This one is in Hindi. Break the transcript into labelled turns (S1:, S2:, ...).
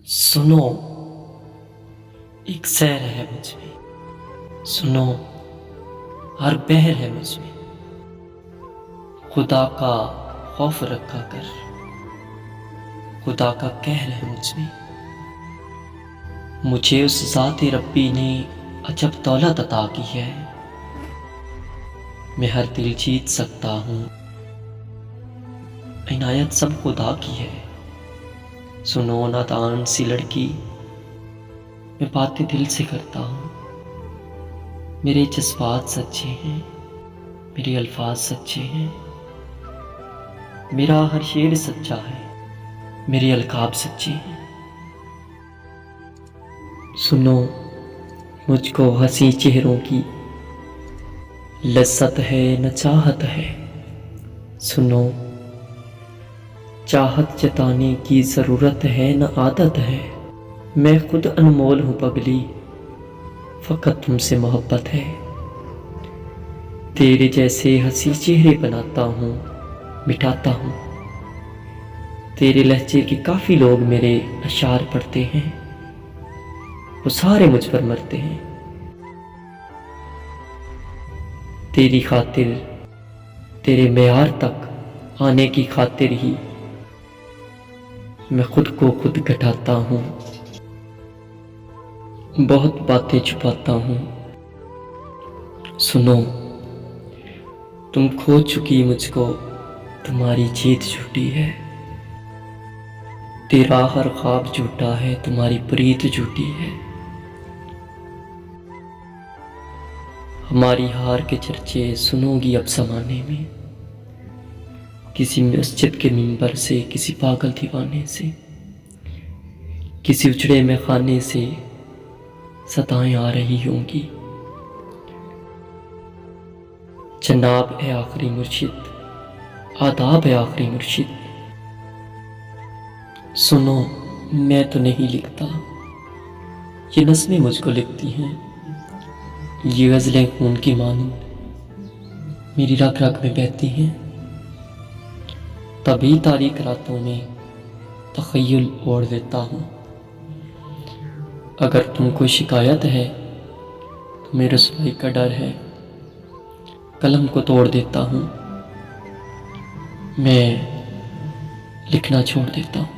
S1: सुनो, एक सैर है मुझ में। सुनो, हर बहर है मुझ में। खुदा का खौफ रखा कर, खुदा का कहर है मुझ में। मुझे उस ज़ाते रब्बी ने अजब दौलत अता की है। मैं हर दिल जीत सकता हूँ, इनायत सब खुदा की है। सुनो नादान सी लड़की, मैं बातें दिल से करता हूँ। मेरे जज्बात सच्चे हैं, मेरे अल्फाज सच्चे हैं। मेरा हर शेर सच्चा है, मेरे अलकाब सच्चे हैं। सुनो, मुझको हंसी चेहरों की लज्जत है न चाहत है। सुनो, चाहत जताने की ज़रूरत है न आदत है। मैं खुद अनमोल हूँ पगली, फ़कत तुमसे मोहब्बत है। तेरे जैसे हंसी चेहरे बनाता हूँ, मिटाता हूँ। तेरे लहजे के काफ़ी लोग मेरे अशार पढ़ते हैं, वो सारे मुझ पर मरते हैं। तेरी खातिर, तेरे मेयार तक आने की खातिर ही मैं खुद को खुद घटाता हूँ। बहुत बातें छुपाता हूँ। सुनो, तुम खो चुकी मुझको, तुम्हारी जीत झूठी है। तेरा हर ख्वाब झूठा है, तुम्हारी प्रीत झूठी है। हमारी हार के चर्चे सुनोगी अब ज़माने में, किसी मस्जिद के मिंबर से, किसी पागल दीवाने से, किसी उजड़े में खाने से सदाएं आ रही होंगी। जनाब है आखिरी मुर्शिद, आदाब है आखिरी मुर्शिद। सुनो, मैं तो नहीं लिखता, ये नज़में मुझको लिखती हैं। ये गज़लें खून की मानंद मेरी रग रग में बहती हैं। तभी तारीक रातों में तख़य्युल ओढ़ लेता हूँ। अगर तुमको शिकायत है तो मेरे रुसवाई का डर है, कलम को तोड़ देता हूँ, मैं लिखना छोड़ देता हूँ।